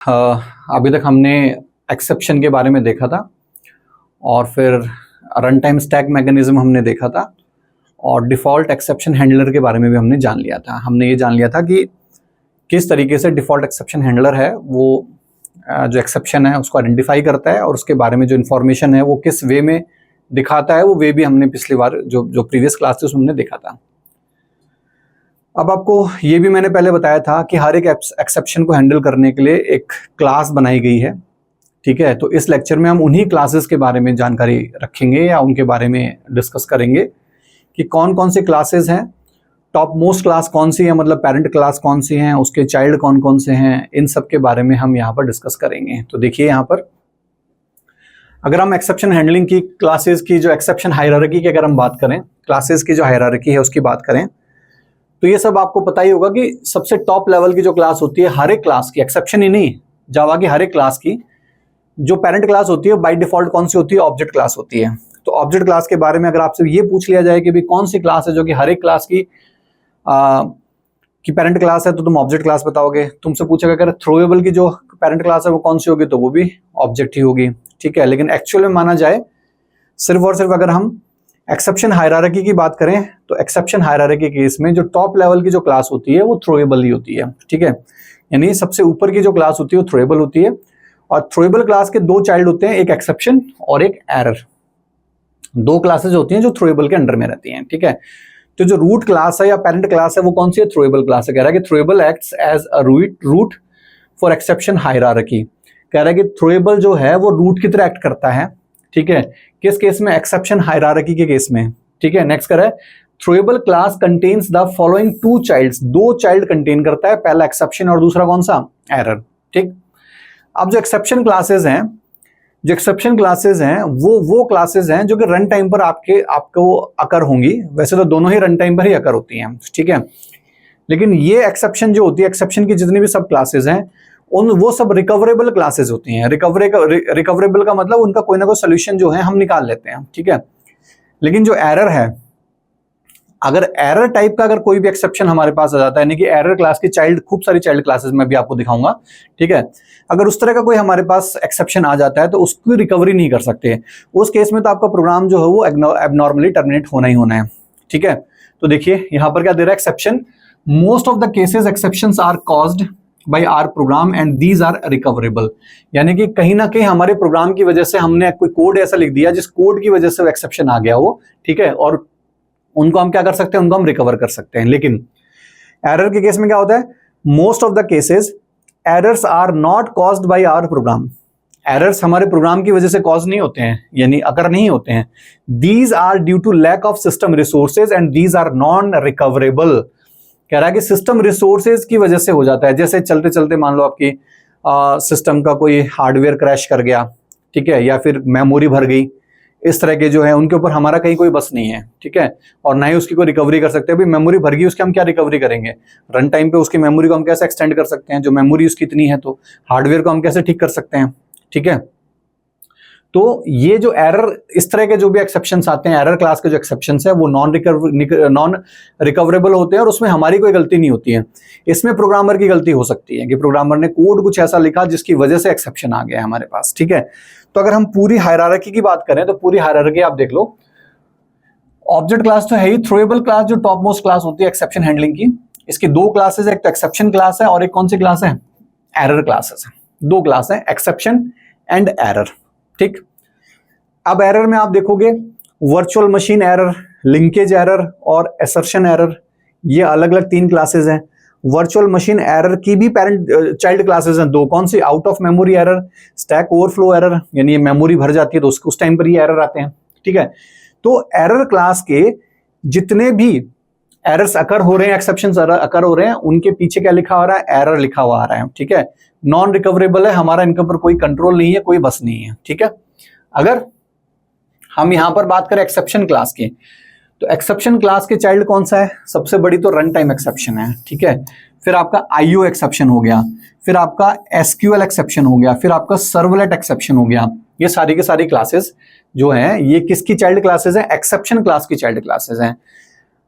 अभी तक हमने एक्सेप्शन के बारे में देखा था और फिर रन टाइम स्टैक मैकेनिज्म हमने देखा था और डिफ़ॉल्ट एक्सेप्शन हैंडलर के बारे में भी हमने जान लिया था। हमने ये जान लिया था कि किस तरीके से डिफ़ॉल्ट एक्सेप्शन हैंडलर है वो जो एक्सेप्शन है उसको आइडेंटिफाई करता है और उसके बारे में जो इन्फॉर्मेशन है वो किस वे में दिखाता है, वो वे भी हमने पिछली बार जो प्रीवियस क्लास थी उसमें हमने देखा था। अब आपको ये भी मैंने पहले बताया था कि हर एक एक्सेप्शन को हैंडल करने के लिए एक क्लास बनाई गई है, ठीक है। तो इस लेक्चर में हम उन्हीं क्लासेस के बारे में जानकारी रखेंगे या उनके बारे में डिस्कस करेंगे कि कौन कौन से क्लासेस हैं, टॉप मोस्ट क्लास कौन सी है, मतलब पेरेंट क्लास कौन सी हैं, उसके चाइल्ड कौन कौन से हैं, इन सब के बारे में हम यहाँ पर डिस्कस करेंगे। तो देखिए यहाँ पर अगर हम एक्सेप्शन हैंडलिंग की क्लासेस की जो एक्सेप्शन हायरार्की की अगर हम बात करें, क्लासेस की जो हायरार्की है उसकी बात करें, तो ये सब आपको पता ही होगा कि सबसे टॉप लेवल की जो क्लास होती है हर एक क्लास की, एक्सेप्शन ही नहीं, जावा की हर एक क्लास की जो पेरेंट क्लास होती है बाय डिफॉल्ट कौन सी होती है, ऑब्जेक्ट क्लास होती है। तो ऑब्जेक्ट क्लास के बारे में अगर आपसे ये पूछ लिया जाए कि भाई कौन सी क्लास है जो कि हर एक क्लास की पेरेंट क्लास है, तो तुम ऑब्जेक्ट क्लास बताओगे। तुमसे पूछेगा अगर थ्रोएबल की जो पेरेंट क्लास है वो कौन सी होगी, तो वो भी ऑब्जेक्ट ही होगी, ठीक है। लेकिन एक्चुअल में माना जाए सिर्फ और सिर्फ अगर हम एक्सेप्शन हायरार्की की बात करें तो एक्सेप्शन हायरार्की के केस में जो टॉप लेवल की जो क्लास होती है वो थ्रोएबल ही होती है, ठीक है। यानी सबसे ऊपर की जो क्लास होती है वो थ्रोएबल होती है और थ्रोएबल क्लास के दो चाइल्ड होते हैं, एक एक्सेप्शन और एक एरर। दो क्लासेस होती हैं जो थ्रोएबल के अंडर में रहती हैं, ठीक है। तो जो रूट क्लास है या पेरेंट क्लास है वो कौन सी है, थ्रोएबल क्लास है। कह रहा है कि throwable acts as a root for exception hierarchy. कह रहा है कि थ्रोएबल जो है वो रूट की तरह एक्ट करता है, ठीक है। किस केस में, एक्सेप्शन हायरार्की के केस में, ठीक है। नेक्स्ट कर है throwable class contains the following two childs, दो चाइल्ड कंटेन करता है, पहला एक्सेप्शन और दूसरा कौन सा, एरर, ठीक। अब जो एक्सेप्शन क्लासेस हैं वो क्लासेस हैं जो कि रन टाइम पर आपको अकर होंगी। वैसे तो दोनों ही रन टाइम पर ही अकर होती हैं, ठीक है। लेकिन ये एक्सेप्शन जो होती है, एक्सेप्शन की जितनी भी सब क्लासेस हैं वो सब रिकवरेबल क्लासेस होती हैं। रिकवरेबल का मतलब उनका कोई ना कोई सोल्यूशन जो है हम निकाल लेते हैं, ठीक है। लेकिन जो एरर है, अगर एरर टाइप का अगर कोई भी एक्सेप्शन हमारे पास आ जाता है, यानी कि एरर क्लास की चाइल्ड, खूब सारी चाइल्ड क्लासेस में भी आपको दिखाऊंगा, ठीक है। अगर उस तरह का कोई हमारे पास एक्सेप्शन आ जाता है तो उसकी रिकवरी नहीं कर सकते। उस केस में तो आपका प्रोग्राम जो है वो एबनॉर्मली टर्मिनेट होना ही होना है, ठीक है। तो देखिए यहां पर क्या दे रहा है, exception most of the cases exceptions are caused by our program and these are recoverable. यानी कि कहीं ना कहीं हमारे प्रोग्राम की वजह से हमने कोई कोड ऐसा लिख दिया जिस कोड की वजह से वो एक्सेप्शन आ गया हो, ठीक है, और उनको हम क्या कर सकते हैं, उनको हम रिकवर कर सकते हैं। लेकिन एरर के केस में क्या होता है, most of the cases errors are not caused by our program. Errors हमारे प्रोग्राम की वजह से कॉज नहीं होते हैं, यानी अकर नहीं होते हैं। These are due to lack of system resources and these are non recoverable. कह रहा है कि सिस्टम रिसोर्सेज की वजह से हो जाता है। जैसे चलते चलते मान लो आपकी सिस्टम का कोई हार्डवेयर क्रैश कर गया, ठीक है, या फिर मेमोरी भर गई, इस तरह के जो है उनके ऊपर हमारा कहीं कोई बस नहीं है, ठीक है, और ना ही उसकी कोई रिकवरी कर सकते हैं। अभी मेमोरी भर गई, उसकी हम क्या रिकवरी करेंगे, रन टाइम पे उसकी मेमोरी को हम कैसे एक्सटेंड कर सकते हैं, जो मेमोरी उसकी इतनी है, तो हार्डवेयर को हम कैसे ठीक कर सकते हैं, ठीक है। तो ये जो एरर, इस तरह के जो भी एक्सेप्शंस आते हैं, एरर क्लास के जो एक्सेप्शंस है वो नॉन रिकवरेबल होते हैं और उसमें हमारी कोई गलती नहीं होती है। इसमें प्रोग्रामर की गलती हो सकती है कि प्रोग्रामर ने कोड कुछ ऐसा लिखा जिसकी वजह से एक्सेप्शन आ गया हमारे पास, ठीक है। तो अगर हम पूरी हायरार्की की बात करें तो पूरी हायरार्की आप देख लो, ऑब्जेक्ट क्लास तो है ही, थ्रोएबल क्लास जो टॉप मोस्ट क्लास होती है एक्सेप्शन हैंडलिंग की, इसकी दो क्लासेस है, एक तो एक्सेप्शन क्लास है और एक कौन सी क्लास है, एरर क्लासेस है। दो क्लास है, एक्सेप्शन एंड एरर, ठीक। अब एरर में आप देखोगे virtual machine error, linkage error और असर्शन एरर, ये अलग अलग तीन क्लासेस हैं। वर्चुअल मशीन एरर की भी पेरेंट चाइल्ड क्लासेस हैं दो, कौन सी, out of memory error, stack overflow error, यानी ये मेमोरी भर जाती है तो उस टाइम पर ये एरर आते हैं, ठीक है। तो एरर क्लास के जितने भी एरर्स अकर हो रहे हैं, एक्सेप्शंस अकर हो रहे हैं, उनके पीछे क्या लिखा हो रहा है, एरर लिखा हुआ आ रहा है, ठीक है। नॉन रिकवरेबल है, हमारा इनके ऊपर कोई कंट्रोल नहीं है, कोई बस नहीं है, ठीक है। अगर हम यहां पर बात करें एक्सेप्शन क्लास की, तो एक्सेप्शन क्लास के चाइल्ड कौन सा है, सबसे बड़ी तो रन टाइम एक्सेप्शन है, ठीक है। फिर आपका आईओ एक्सेप्शन हो गया, फिर आपका एसक्यूएल एक्सेप्शन हो गया, फिर आपका सर्वलेट एक्सेप्शन हो गया। ये सारी के सारी क्लासेस जो हैं ये किसकी चाइल्ड क्लासेस हैं, एक्सेप्शन क्लास की चाइल्ड क्लासेस हैं।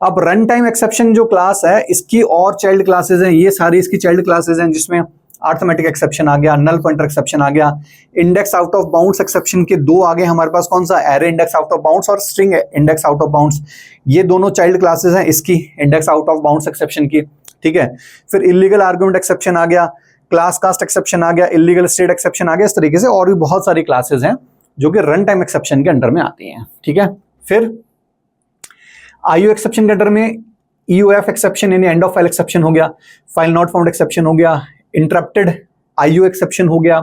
अब रन टाइम एक्सेप्शन जो क्लास है इसकी और चाइल्ड क्लासेस हैं, ये सारी इसकी चाइल्ड क्लासेस हैं, जिसमें अर्थमेटिक एक्सेप्शन आ गया, नल पॉइंटर एक्सेप्शन आ गया, index out of bounds exception के दो आ गए हमारे पास, कौन सा, array index out of bounds और string index out of bounds. ये दोनों चाइल्ड क्लासेस हैं इसकी, index out of bounds exception की, ठीक है। फिर इलीगल आर्गुमेंट एक्सेप्शन आ गया, क्लास कास्ट एक्सेप्शन आ गया, इलीगल स्टेट एक्सेप्शन आ गया। इस तरीके से और भी बहुत सारी क्लासेस हैं जो कि रन टाइम एक्सेप्शन के अंडर में आती हैं, ठीक है। फिर आईओ एक्सेप्शन के अंडर में ईओएफ एक्सेप्शन यानी एंड ऑफ फाइल एक्सेप्शन हो गया, फाइल नॉट फाउंड एक्सेप्शन हो गया, इंटरप्टेड आईओ एक्सेप्शन हो गया,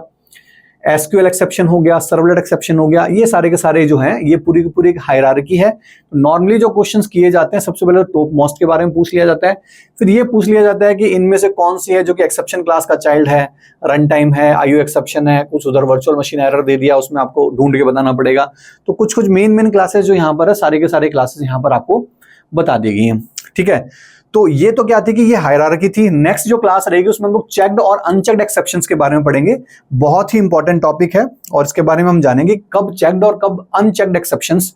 एसक्यूएल एक्सेप्शन हो गया, सर्वलेट एक्सेप्शन हो गया। ये सारे के सारे जो हैं ये पूरी की पूरी एक हायरार्की है। नॉर्मली जो क्वेश्चंस किए जाते हैं सबसे पहले टॉप मोस्ट के बारे में पूछ लिया जाता है, फिर ये पूछ लिया जाता है कि इनमें से कौन सी है जो कि एक्सेप्शन क्लास का चाइल्ड है, रन टाइम है, आईओ एक्सेप्शन है, कुछ उधर वर्चुअल मशीन एरर दे दिया उसमें आपको ढूंढ के बताना पड़ेगा। तो कुछ कुछ मेन क्लासेस जो यहाँ पर है सारे के सारे क्लासेस यहाँ पर आपको बता दी गई हैं, ठीक है। तो ये तो क्या थी कि ये हायरार्की थी। नेक्स्ट जो क्लास रहेगी उसमें हम लोग चेक्ड और अनचेक्ड एक्सेप्शंस के बारे में पढ़ेंगे। बहुत ही इंपॉर्टेंट टॉपिक है और इसके बारे में हम जानेंगे कब चेक्ड और कब अनचेक्ड एक्सेप्शंस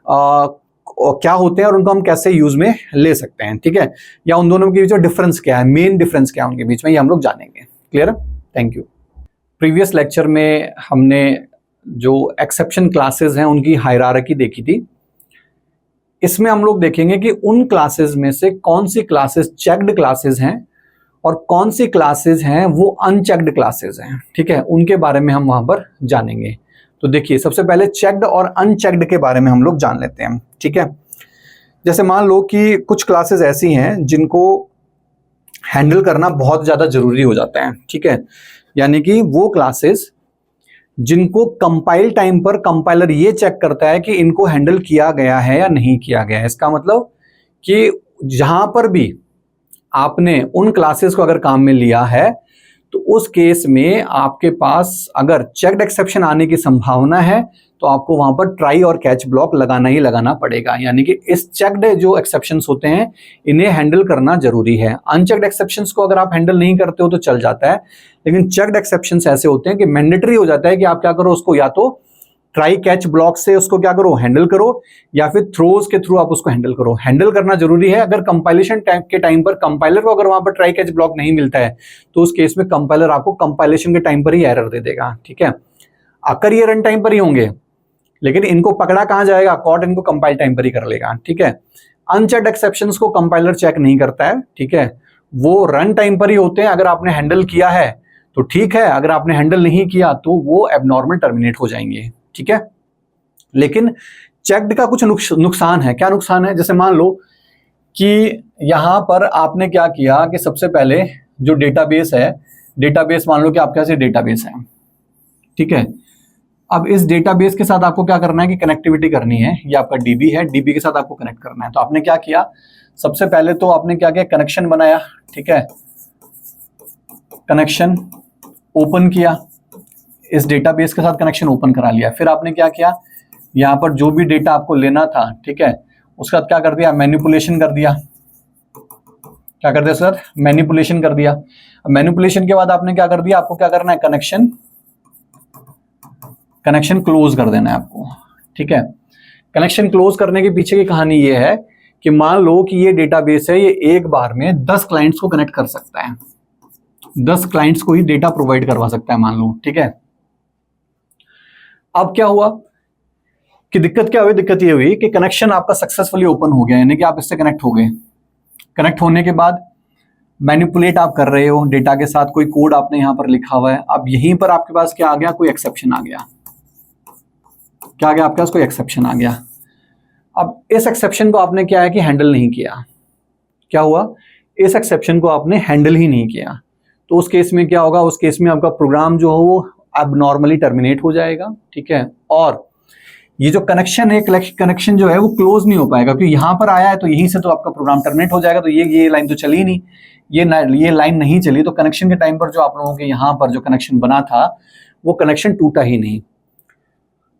क्या होते हैं और उनको हम कैसे यूज में ले सकते हैं, ठीक है, या उन दोनों के बीच में डिफरेंस क्या है, मेन डिफरेंस क्या है उनके बीच में, ये हम लोग जानेंगे। क्लियर है? Thank you. प्रीवियस लेक्चर में हमने जो एक्सेप्शन क्लासेस हैं उनकी हायरार्की देखी थी। इसमें हम लोग देखेंगे कि उन क्लासेस में से कौन सी क्लासेस चेक्ड क्लासेस हैं और कौन सी क्लासेस हैं वो अनचेक्ड क्लासेस हैं, ठीक है, उनके बारे में हम वहां पर जानेंगे। तो देखिए सबसे पहले चेक्ड और अनचेक्ड के बारे में हम लोग जान लेते हैं, ठीक है। जैसे मान लो कि कुछ क्लासेस ऐसी हैं जिनको हैंडल करना बहुत ज्यादा जरूरी हो जाता है, ठीक है, यानी कि वो क्लासेस जिनको कंपाइल टाइम पर कंपाइलर ये चेक करता है कि इनको हैंडल किया गया है या नहीं किया गया है। इसका मतलब कि जहां पर भी आपने उन क्लासेस को अगर काम में लिया है तो उस केस में आपके पास अगर चेक्ड एक्सेप्शन आने की संभावना है तो आपको वहां पर ट्राई और कैच ब्लॉक लगाना ही लगाना पड़ेगा। यानी कि इस चेक्ड जो एक्सेप्शंस होते हैं इन्हें हैंडल करना जरूरी है। अनचेक्ड एक्सेप्शंस को अगर आप हैंडल नहीं करते हो तो चल जाता है, लेकिन चेक्ड एक्सेप्शंस ऐसे होते हैं कि मैंडेटरी हो जाता है कि आप क्या करो, उसको या तो ट्राई कैच ब्लॉक से उसको क्या करो, हैंडल करो, या फिर थ्रोज के थ्रू आप उसको हैंडल करो। हैंडल करना जरूरी है। अगर कंपाइलेशन के टाइम पर कंपाइलर को अगर वहां पर ट्राई कैच ब्लॉक नहीं मिलता है तो उस केस में कंपाइलर आपको कंपाइलेशन के टाइम पर ही एरर दे देगा, ठीक है। अगर ये रन टाइम पर ही होंगे लेकिन इनको पकड़ा कहां जाएगा, कोड इनको कंपाइल टाइम पर ही कर लेगा, ठीक है। अनचेक्ड एक्सेप्शंस को कंपाइलर चेक नहीं करता है, ठीक है, वो रन टाइम पर ही होते हैं। अगर आपने हैंडल किया है तो ठीक है, अगर आपने हैंडल नहीं किया तो वो एबनॉर्मल टर्मिनेट हो जाएंगे, ठीक है। लेकिन चेक्ड का कुछ नुकसान है। क्या नुकसान है? जैसे मान लो कि यहां पर आपने क्या किया कि सबसे पहले जो डेटाबेस है, डेटाबेस मान लो कि आपके पास ये डेटाबेस है, ठीक है। अब इस डेटाबेस के साथ आपको क्या करना है कि कनेक्टिविटी करनी है। ये आपका डीबी है, डीबी के साथ आपको कनेक्ट करना है। तो आपने क्या किया, सबसे पहले तो आपने क्या किया, कनेक्शन बनाया, ठीक है, कनेक्शन ओपन किया, इस डेटाबेस के साथ कनेक्शन ओपन करा लिया। फिर आपने क्या किया, यहाँ पर जो भी डेटा आपको लेना था, ठीक है, उसके बाद क्या कर दिया, मैनिपुलेशन कर दिया। क्या कर दिया सर? मैनिपुलेशन कर दिया। मैनिपुलेशन के बाद आपने क्या कर दिया, आपको क्या करना है, कनेक्शन क्लोज कर देना है आपको, ठीक है। कनेक्शन क्लोज करने के पीछे की कहानी ये है कि मान लो कि ये डेटाबेस है, ये एक बार में 10 क्लाइंट्स को कनेक्ट कर सकता है, 10 क्लाइंट्स को ही डेटा प्रोवाइड करवा सकता है मान लो, ठीक है। अब क्या हुआ कि दिक्कत क्या हुई, दिक्कत ये हुई कि कनेक्शन आपका सक्सेसफुली ओपन हो गया, यानी कि आप इससे कनेक्ट हो गए। कनेक्ट होने के बाद मैनिपुलेट आप कर रहे हो डेटा के साथ, कोई कोड आपने यहां पर लिखा हुआ है। अब यहीं पर आपके पास क्या आ गया, कोई एक्सेप्शन आ गया। क्या आ गया आपके पास, कोई एक्सेप्शन आ गया। अब इस एक्सेप्शन को आपने क्या है कि हैंडल नहीं किया। क्या हुआ, इस एक्सेप्शन को आपने हैंडल ही नहीं किया, तो उस केस में क्या होगा, उस केस में आपका प्रोग्राम जो है वो अब नॉर्मली टर्मिनेट हो जाएगा, ठीक है। और ये जो कनेक्शन है, कनेक्शन जो है वो क्लोज नहीं हो पाएगा, क्योंकि यहां पर आया है तो यहीं से तो आपका प्रोग्राम टर्मिनेट हो जाएगा। तो ये लाइन तो चली नहीं, ये लाइन नहीं चली, तो कनेक्शन के टाइम पर जो आप लोगों के यहाँ पर जो कनेक्शन बना था वो कनेक्शन टूटा ही नहीं।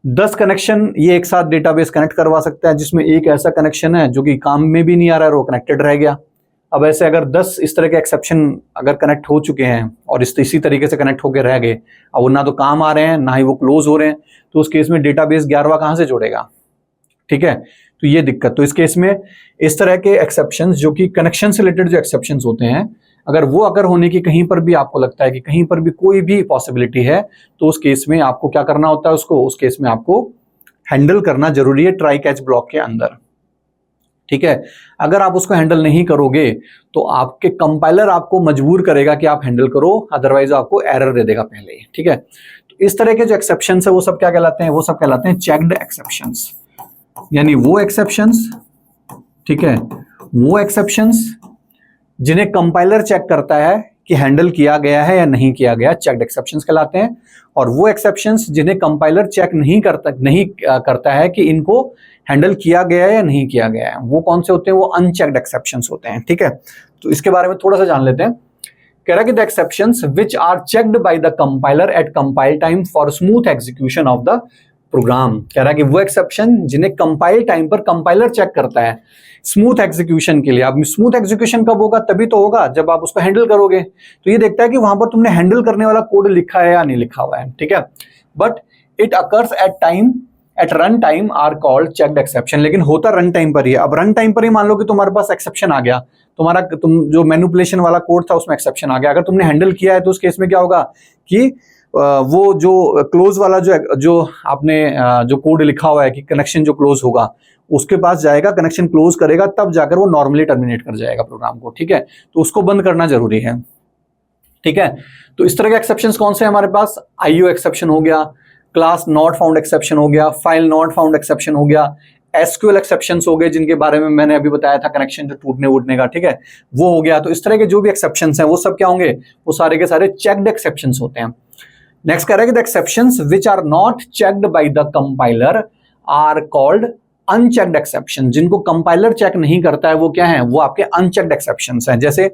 10 कनेक्शन ये एक साथ डेटाबेस कनेक्ट करवा सकता है, जिसमें एक ऐसा कनेक्शन है जो कि काम में भी नहीं आ रहा है, वो कनेक्टेड रह गया। अब ऐसे अगर 10 इस तरह के एक्सेप्शन अगर कनेक्ट हो चुके हैं और इसी तरीके से कनेक्ट होकर रह गए, अब वो ना तो काम आ रहे हैं ना ही वो क्लोज हो रहे हैं, तो उस केस में डेटाबेस 11वां कहां से जोड़ेगा, ठीक है। तो ये दिक्कत, तो इस केस में इस तरह के एक्सेप्शंस जो कि कनेक्शन से रिलेटेड जो एक्सेप्शंस होते हैं, अगर वो अगर होने की कहीं पर भी आपको लगता है कि कहीं पर भी कोई भी पॉसिबिलिटी है, तो उस केस में आपको क्या करना होता है, उसको उस केस में आपको हैंडल करना जरूरी है ट्राई कैच ब्लॉक के अंदर। ठीक है, अगर आप उसको हैंडल नहीं करोगे तो आपके कंपाइलर आपको मजबूर करेगा कि आप हैंडल करो, अदरवाइज आपको एरर दे देगा पहले ही। ठीक है, तो इस तरह के जो एक्सेप्शंस है वो सब क्या कहलाते हैं, वो सब कहलाते हैं चेक्ड एक्सेप्शंस। यानी वो एक्सेप्शंस, ठीक है, वो एक्सेप्शंस जिन्हें कंपाइलर चेक करता है कि हैंडल किया गया है या नहीं किया गया, चेक्ड एक्सेप्शंस कहलाते हैं। और वो एक्सेप्शंस जिन्हें कंपाइलर चेक नहीं करता है कि इनको हैंडल किया गया है या नहीं किया गया है, वो कौन से होते हैं, वो अनचेक्ड एक्सेप्शंस होते हैं। ठीक है, तो इसके बारे में थोड़ा सा जान लेते हैं। कह रहा है कि the exceptions which are checked by the compiler at compile time for smooth execution of the program. कह रहा है कि वो एक्सेप्शन जिन्हें कंपाइल टाइम पर कंपाइलर चेक करता है स्मूथ एग्जीक्यूशन के लिए। अब स्मूथ एग्जीक्यूशन कब होगा, तभी तो होगा जब आप उसको हैंडल करोगे। तो ये देखता है कि वहां पर तुमने हैंडल करने वाला कोड लिखा है या नहीं लिखा हुआ है। ठीक है, but it occurs at run time are called checked exception. लेकिन होता रन टाइम पर ही है। अब रन टाइम पर ही मान लो कि तुम्हारे पास एक्सेप्शन आ गया, तुम जो मैनिपुलेशन वाला कोड था उसमें एक्सेप्शन आ गया, अगर तुमने हैंडल किया है तो उस केस में क्या होगा कि वो जो क्लोज वाला जो आपने जो कोड लिखा हुआ है कि कनेक्शन जो क्लोज होगा उसके पास जाएगा, कनेक्शन क्लोज करेगा, तब जाकर वो नॉर्मली टर्मिनेट कर जाएगा प्रोग्राम को। ठीक है, तो उसको बंद करना जरूरी है। ठीक है, तो इस तरह के एक्सेप्शंस कौन से हैं हमारे पास, आईओ एक्सेप्शन हो गया, क्लास नॉट फाउंड एक्सेप्शन हो गया, फाइल नॉट फाउंड एक्सेप्शन हो गया, एसक्यूएल एक्सेप्शंस हो गए जिनके बारे में मैंने अभी बताया था, कनेक्शन जो टूटने उठने का। ठीक है, वो हो गया। तो इस तरह के जो भी एक्सेप्शंस हैं वो सब क्या होंगे, वो सारे के सारे चेक्ड एक्सेप्शंस होते हैं। नेक्स्ट कह रहा है कि the exceptions which are not checked by the compiler are called unchecked exception. जिनको कंपाइलर चेक नहीं करता है वो क्या है, वो आपके अनचेक्ड एक्सेप्शंस हैं। जैसे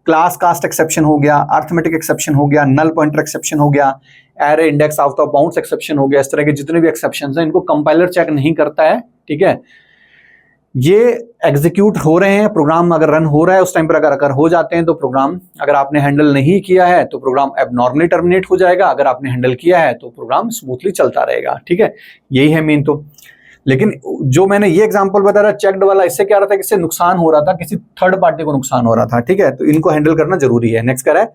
क्लास कास्ट एक्सेप्शन हो गया, अरिथमेटिक एक्सेप्शन हो गया, नल पॉइंटर एक्सेप्शन हो गया, array index out of bounds exception हो गया। इस तरह के जितने भी एक्सेप्शंस हैं इनको कंपाइलर चेक नहीं करता है। ठीक है, ये एग्जीक्यूट हो रहे हैं, प्रोग्राम अगर रन हो रहा है उस टाइम पर अगर हो जाते हैं तो प्रोग्राम, अगर आपने हैंडल नहीं किया है तो प्रोग्राम एबनॉर्मली टर्मिनेट हो जाएगा, अगर आपने हैंडल किया है तो प्रोग्राम स्मूथली चलता रहेगा। ठीक है, यही है मेन तो। लेकिन जो मैंने ये एग्जांपल बता रहा चेक्ड वाला, इससे क्या रहा था, किससे नुकसान हो रहा था, किसी थर्ड पार्टी को नुकसान हो रहा था। ठीक है, तो इनको हैंडल करना जरूरी है। नेक्स्ट कह रहा है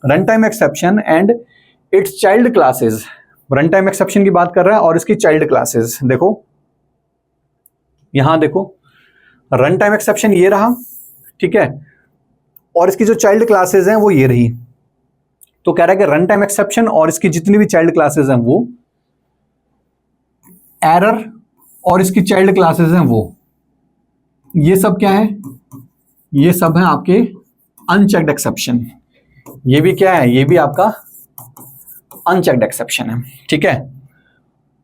run time exception and it's child classes. Run time exception की बात कर रहा है और इसकी चाइल्ड क्लासेस। देखो यहां देखो, रन टाइम एक्सेप्शन ये रहा, ठीक है, और इसकी जो चाइल्ड क्लासेस हैं वो ये रही। तो कह रहा है कि रन टाइम एक्सेप्शन और इसकी जितनी भी चाइल्ड क्लासेस हैं वो एरर, और इसकी चाइल्ड क्लासेस हैं वो, ये सब क्या है, ये सब है आपके अनचेक्ड एक्सेप्शन। ये भी क्या है, ये भी आपका अनचेक्ड एक्सेप्शन है। ठीक है,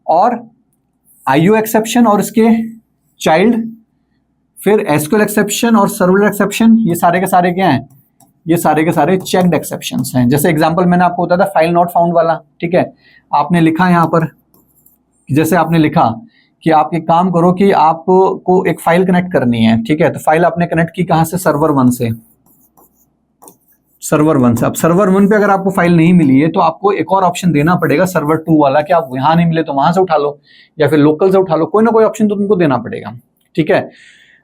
और आईओ एक्सेप्शन और इसके चाइल्ड, फिर एसक्यूएल एक्सेप्शन और सर्वलेट एक्सेप्शन, ये सारे के सारे क्या हैं, ये सारे के सारे चेक्ड एक्सेप्शंस हैं। जैसे एग्जांपल मैंने आपको बताया था फाइल नॉट फाउंड वाला। ठीक है, आपने लिखा यहां पर, जैसे आपने लिखा कि आप एक काम करो कि आपको एक फाइल कनेक्ट करनी है। ठीक है, तो फाइल आपने कनेक्ट की कहां से, सर्वर 1 से, सर्वर 1 से। अब सर्वर 1 पे अगर आपको फाइल नहीं मिली है तो आपको एक और ऑप्शन देना पड़ेगा सर्वर 2 वाला, कि आप यहां नहीं मिले तो वहां से उठा लो या फिर लोकल से उठा लो, कोई ना कोई ऑप्शन तो तुमको देना पड़ेगा। ठीक है,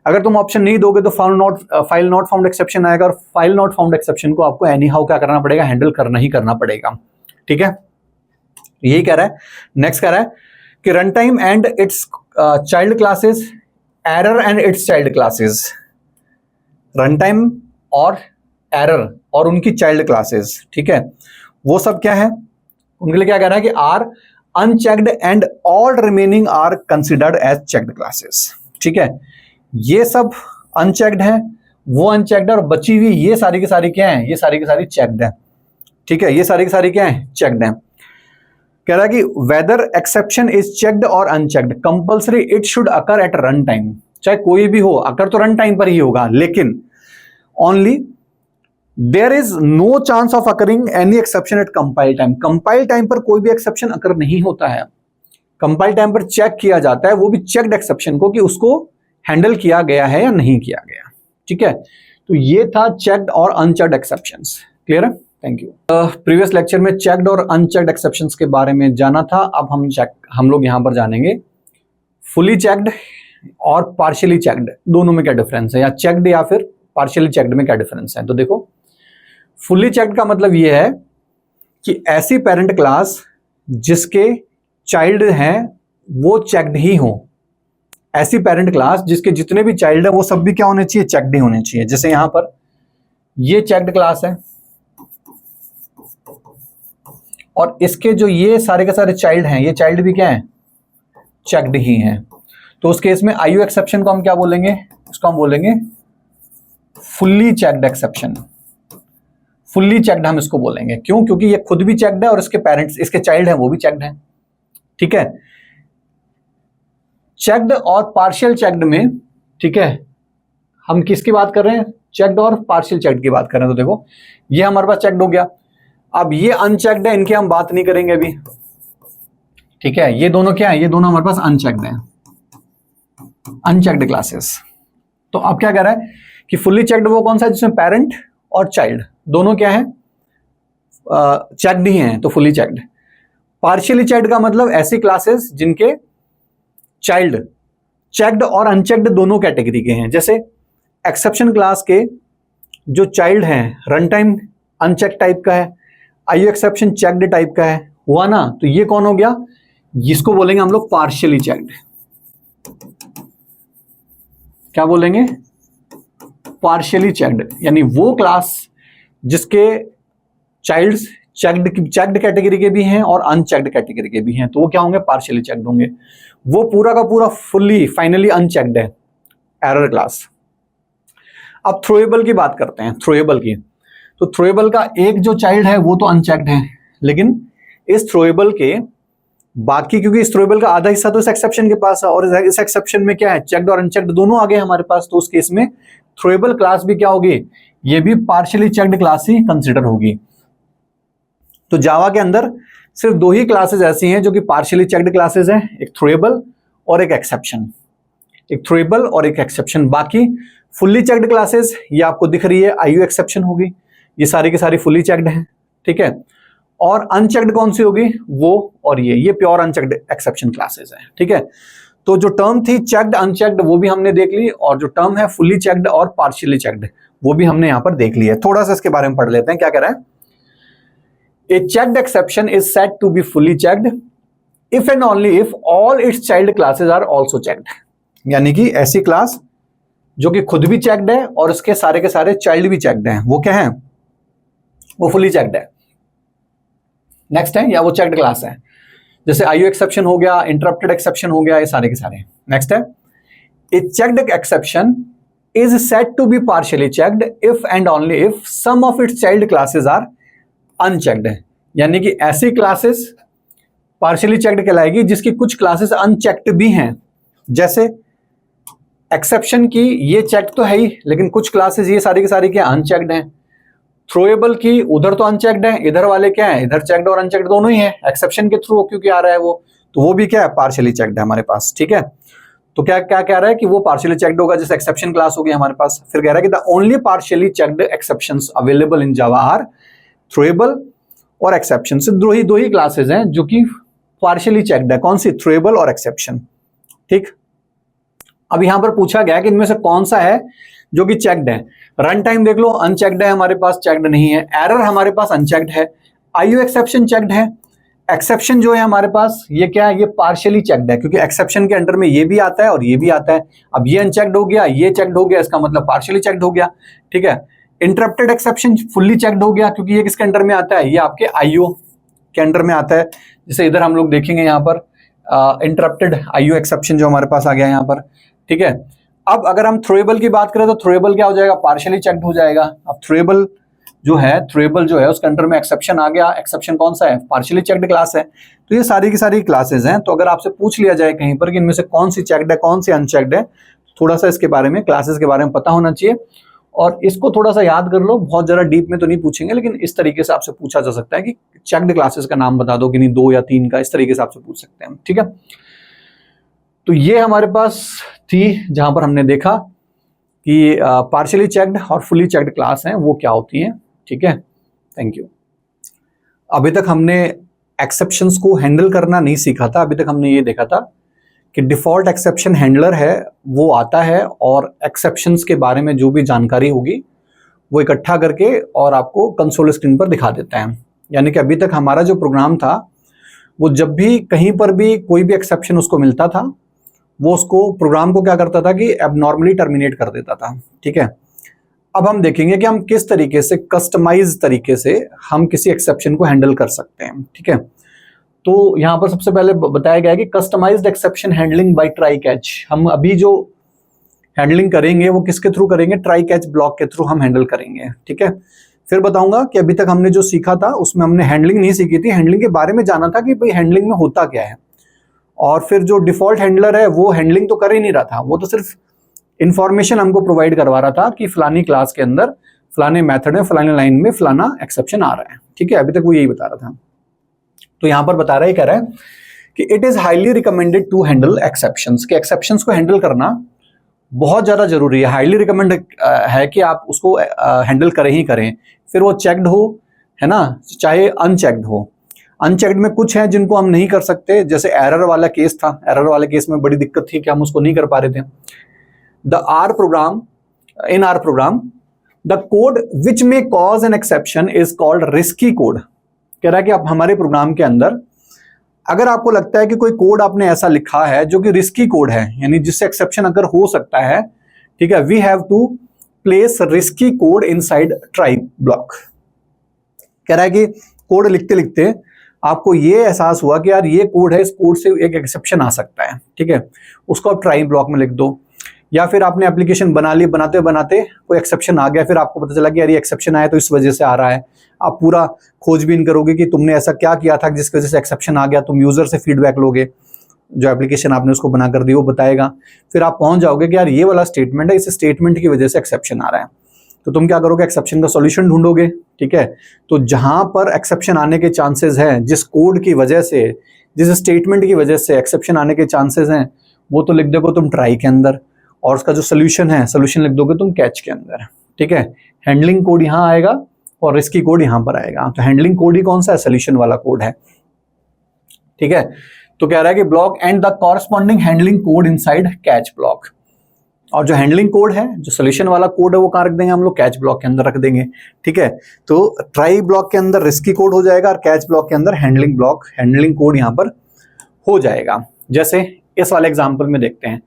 अगर तुम ऑप्शन नहीं दोगे तो फाइल नॉट फाउंड एक्सेप्शन आएगा, और फाइल नॉट फाउंड एक्सेप्शन को आपको एनी हाउ क्या करना पड़ेगा, हैंडल करना ही करना पड़ेगा। ठीक है, यही कह रहा है। नेक्स्ट कह रहा है कि run time and it's child classes, error and it's child classes. Run time और एरर और उनकी चाइल्ड क्लासेस, ठीक है, वो सब क्या है, उनके लिए क्या कह रहा है कि are unchecked and all remaining are considered as checked classes. ठीक है, ये सब अनचेक्ड है, वो अनचेक्ड है, और बची हुई ये सारी की सारी क्या है, ये सारी की सारी चेक्ड है। ठीक है, ये सारी की सारी क्या है, चेक्ड है। कह रहा है कि वेदर एक्सेप्शन इज चेक्ड और unchecked compulsory it should occur at run time. चाहे कोई भी हो, अकर तो रन टाइम पर ही होगा, लेकिन only there is no chance of occurring any exception at compile time. Compile time पर कोई भी एक्सेप्शन अकर नहीं होता है। कंपाइल टाइम पर चेक किया जाता है वो भी चेक्ड एक्सेप्शन को, कि उसको हैंडल किया गया है या नहीं किया गया। ठीक है, तो ये था चेक्ड और अनचेक्ड एक्सेप्शंस। क्लियर है, थैंक यू। प्रीवियस लेक्चर में चेक्ड और अनचेक्ड एक्सेप्शंस के बारे में जाना था। अब हम लोग यहां पर जानेंगे फुली चेक्ड और पार्शियली चेक्ड, दोनों में क्या डिफरेंस है, या चेक्ड या फिर पार्शियली चेक्ड में क्या डिफरेंस है। तो देखो फुल्ली चेक्ड का मतलब ये है कि ऐसी पेरेंट क्लास जिसके चाइल्ड हैं वो चेक्ड ही हो। ऐसी पेरेंट क्लास जिसके जितने भी चाइल्ड है वो सब भी क्या होने चाहिए, चेक्ड ही होने चाहिए। जैसे यहां पर ये चेक्ड क्लास है और इसके जो ये सारे के सारे चाइल्ड हैं, ये चाइल्ड भी क्या है, चेक्ड ही हैं। तो उस केस में आईयू एक्सेप्शन को हम क्या बोलेंगे, इसको हम बोलेंगे fully checked exception. Fully checked हम इसको बोलेंगे, क्यों? क्योंकि ये खुद भी चेक्ड है और इसके पेरेंट्स, इसके चाइल्ड हैं वो भी चेक्ड हैं। ठीक है, चेक्ड और पार्शियल चेक्ड में, ठीक है, हम किसकी बात कर रहे हैं, चेक्ड और पार्शियल चेक्ड की बात कर रहे हैं। तो देखो ये हमारे पास चेक्ड हो गया, अब ये अनचेक्ड है, इनकी हम बात नहीं करेंगे अभी। ठीक है, ये दोनों क्या है, ये दोनों हमारे पास अनचेक्ड है, अनचेक्ड क्लासेस। तो अब क्या कह रहा है कि फुल्ली चेक्ड वो कौन सा है जिसमें पेरेंट और चाइल्ड दोनों क्या है, चेक्ड ही हैं, तो फुल्ली चेक्ड। पार्शियली चेक्ड का मतलब ऐसी क्लासेस जिनके चाइल्ड चेक्ड और अनचेक्ड दोनों कैटेगरी के हैं। जैसे एक्सेप्शन क्लास के जो चाइल्ड हैं रन टाइम अनचेक्ड टाइप का है, आईयू एक्सेप्शन चेक्ड टाइप का है, हुआ ना, तो ये कौन हो गया, जिसको बोलेंगे हम लोग पार्शियली चेक्ड। क्या बोलेंगे, पार्शियली चेक्ड, यानी वो क्लास जिसके चाइल्ड्स चेक्ड कैटेगरी के भी हैं और अनचेक्ड कैटेगरी के भी हैं, तो वो क्या होंगे, पार्शियली चेक्ड होंगे। वो पूरा का पूरा फुल्ली फाइनली अनचेक्ड है, एरर क्लास। अब थ्रोएबल की बात करते हैं, थ्रोएबल की। तो थ्रोएबल का एक जो चाइल्ड है वो तो अनचेक्ड है, लेकिन इस थ्रोएबल के बाकी, क्योंकि इस थ्रोएबल का आधा हिस्सा तो इस एक्सेप्शन के पास है और इस एक्सेप्शन में क्या है, चेक्ड और अनचेक्ड दोनों आ गए हमारे पास, तो उस केस में थ्रोएबल क्लास भी क्या होगी, ये भी पार्शियली चेक्ड क्लास ही कंसिडर होगी। तो जावा के अंदर सिर्फ दो ही क्लासेस ऐसी हैं जो कि पार्शियली चेक्ड क्लासेस हैं, एक थ्रोएबल और एक एक्सेप्शन, एक थ्रोएबल और एक एक्सेप्शन। बाकी फुल्ली चेक्ड क्लासेस ये आपको दिख रही है, आईयू एक्सेप्शन होगी, ये सारी की सारी फुल्ली चेक्ड हैं। ठीक है, और अनचेक्ड कौन सी होगी, वो और ये प्योर अनचेक्ड एक्सेप्शन क्लासेस हैं। ठीक है, तो जो टर्म थी चेक्ड अनचेक्ड वो भी हमने देख ली, और जो टर्म है फुल्ली चेक्ड और पार्शियली चेक्ड वो भी हमने यहां पर देख ली है। थोड़ा सा इसके बारे में पढ़ लेते हैं, क्या कह रहा है। A checked exception is said to be fully checked if and only if all its child classes are also checked। यानी कि ऐसी क्लास जो कि खुद भी चेक्ड है और उसके सारे के सारे चाइल्ड भी चेक्ड हैं, वो क्या है, वो फुली चेक्ड है। नेक्स्ट है, या वो चेक्ड क्लास है। जैसे आईयू एक्सेप्शन हो गया, इंटरप्टेड एक्सेप्शन हो गया, ये सारे के सारे। नेक्स्ट है, a checked exception is said to be partially checked if and only if some of its child classes are unchecked है। यानी कि ऐसी क्लासेस पार्शियली चेक्ड कहलाएगी जिसकी कुछ क्लासेस अनचेक्ड भी हैं। जैसे एक्सेप्शन की ये चेक तो है ही, लेकिन कुछ क्लासेस ये सारी की सारी क्या अनचेक्ड हैं। थ्रोएबल की उधर तो अनचेक्ड है, इधर वाले क्या है, इधर चेक्ड और अनचेक्ड दोनों ही है, एक्सेप्शन के थ्रू क्योंकि आ रहा है वो, तो वो भी क्या है, पार्शियली चेक्ड है हमारे पास। ठीक है, तो क्या क्या कह रहा है कि वो पार्शियली चेक्ड होगा, जैसे एक्सेप्शन क्लास होगी हमारे पास। फिर कह रहा है कि the only partially checked exceptions available in Java are throwable और एक्सेप्शन। से दो ही क्लासेस हैं जो कि पार्शियली चेक्ड है, कौन सी, थ्रोएबल और एक्सेप्शन। ठीक, अब यहां पर पूछा गया कि इनमें से कौन सा है जो कि चेक्ड है। रन टाइम देख लो, अनचेक्ड है हमारे पास, चेक्ड नहीं है। एरर हमारे पास अनचेक्ड है। आईयू एक्सेप्शन चेक्ड है। एक्सेप्शन जो है हमारे पास ये क्या है, ये पार्शियली चेक्ड है, क्योंकि एक्सेप्शन के अंडर में ये भी आता है और ये भी आता है। अब ये अनचेक्ड हो गया, ये चेक्ड हो गया, इसका मतलब पार्शियली चेक्ड हो गया। ठीक है, इंटरप्टेड एक्सेप्शन फुल्ली चेक्ड हो गया, क्योंकि ये किसके अंडर में आता है, ये आपके आईयू के अंडर में आता है। जैसे इधर हम लोग देखेंगे यहाँ पर इंटरप्टेड आईयू एक्सेप्शन जो हमारे पास आ गया यहाँ पर। ठीक है, अब अगर हम थ्रोएबल की बात करें तो थ्रोएबल क्या हो जाएगा, पार्शियली चेक्ड हो जाएगा। अब थ्रोएबल जो है उसके अंडर में एक्सेप्शन आ गया। एक्सेप्शन कौन सा है, पार्शियली चेक्ड क्लास है। तो ये सारी की सारी क्लासेस हैं। तो अगर आपसे पूछ लिया जाए कहीं पर कि इनमें से कौन सी चेक्ड है कौन सी अनचेक्ड है, थोड़ा सा इसके बारे में, क्लासेस के बारे में पता होना चाहिए और इसको थोड़ा सा याद कर लो। बहुत जरा डीप में तो नहीं पूछेंगे, लेकिन इस तरीके से आपसे पूछा जा सकता है कि चेक्ड क्लासेस का नाम बता दो कि नहीं, 2 या 3 का, इस तरीके से आपसे पूछ सकते हैं। ठीक है, तो ये हमारे पास थी जहां पर हमने देखा कि पार्शियली चेक्ड और फुली चेक्ड क्लास हैं वो क्या होती हैं। ठीक है, थैंक यू। अभी तक हमने एक्सेप्शंस को हैंडल करना नहीं सीखा था। अभी तक हमने ये देखा था कि डिफॉल्ट एक्सेप्शन हैंडलर है वो आता है और एक्सेप्शंस के बारे में जो भी जानकारी होगी वो इकट्ठा करके और आपको कंसोल स्क्रीन पर दिखा देता है। यानी कि अभी तक हमारा जो प्रोग्राम था वो जब भी कहीं पर भी कोई भी एक्सेप्शन उसको मिलता था, वो उसको प्रोग्राम को क्या करता था कि एबनॉर्मली टर्मिनेट कर देता था। ठीक है, अब हम देखेंगे कि हम किस तरीके से कस्टमाइज तरीके से हम किसी एक्सेप्शन को हैंडल कर सकते हैं। ठीक है, तो यहाँ पर सबसे पहले बताया गया है कि customized exception handling by try catch. हम अभी जो हैंडलिंग करेंगे वो किसके थ्रू करेंगे? ट्राई कैच ब्लॉक के थ्रू हम हैंडल करेंगे। ठीक है, फिर बताऊंगा कि अभी तक हमने जो सीखा था उसमें हमने हैंडलिंग नहीं सीखी थी, हैंडलिंग के बारे में जाना था कि भाई हैंडलिंग में होता क्या है। और फिर जो डिफॉल्ट हैंडलर है वो हैंडलिंग तो कर ही नहीं रहा था, वो तो सिर्फ इंफॉर्मेशन हमको प्रोवाइड करवा रहा था कि फलानी क्लास के अंदर फलाने मेथड में फलाने लाइन में फलाना एक्सेप्शन आ रहा है। ठीक है, अभी तक वो यही बता रहा था। तो यहां पर बता रहा है, कह रहा है कि it is highly recommended to handle exceptions, के एक्सेप्शंस को हैंडल करना बहुत ज्यादा जरूरी है। हाईली रिकमेंड है कि आप उसको हैंडल करें ही करें, फिर वो चेक्ड हो, है ना, चाहे अनचेक्ड हो। अनचेक्ड में कुछ है जिनको हम नहीं कर सकते, जैसे एरर वाला केस था। एरर वाले केस में बड़ी दिक्कत थी कि हम उसको नहीं कर पा रहे थे। In our program, the code which may cause an exception is called risky code। कह रहा है कि आप हमारे प्रोग्राम के अंदर अगर आपको लगता है कि कोई कोड आपने ऐसा लिखा है जो कि रिस्की कोड है, यानी जिससे एक्सेप्शन अगर हो सकता है, ठीक है, we have to place risky code inside try block. कह रहा है कि कोड लिखते लिखते आपको ये एहसास हुआ कि यार ये कोड है, इस कोड से एक एक्सेप्शन आ सकता है। ठीक है, उसको आप ट्राई ब्लॉक में लिख दो। या फिर आपने एप्लीकेशन बना ली, बनाते बनाते कोई एक्सेप्शन आ गया, फिर आपको पता चला कि यार ये एक्सेप्शन आया तो इस वजह से आ रहा है। आप पूरा खोजबीन करोगे कि तुमने ऐसा क्या किया था जिसकी वजह से एक्सेप्शन आ गया। तुम यूजर से फीडबैक लोगे, जो एप्लीकेशन आपने उसको बना कर दी वो बताएगा। फिर आप पहुंच जाओगे कि यार ये वाला स्टेटमेंट है, इस स्टेटमेंट की वजह से एक्सेप्शन आ रहा है। तो तुम क्या करोगे? एक्सेप्शन का सॉल्यूशन ढूंढोगे। ठीक है, तो जहां पर एक्सेप्शन आने के चांसेस हैं, जिस कोड की वजह से, जिस स्टेटमेंट की वजह से एक्सेप्शन आने के चांसेस हैं, वो तो लिख दोगे तुम ट्राई के अंदर, और उसका जो सोल्यूशन है, सोल्यूशन लिख दोगे तुम कैच के अंदर। ठीक है, हैंडलिंग कोड यहाँ आएगा और रिस्की कोड यहाँ पर आएगा। तो हैंडलिंग कोड ही कौन सा है? सोल्यूशन वाला कोड है। ठीक है, तो कह रहा है कि block and the corresponding handling code inside catch block. और जो हैंडलिंग कोड है, जो सोल्यूशन वाला कोड है, वो कहाँ रख देंगे हम लोग? कैच ब्लॉक के अंदर रख देंगे। ठीक है, तो ट्राई ब्लॉक के अंदर रिस्की कोड हो जाएगा और कैच ब्लॉक के अंदर हैंडलिंग ब्लॉक, हैंडलिंग कोड यहाँ पर हो जाएगा। जैसे इस वाले एग्जाम्पल में देखते हैं,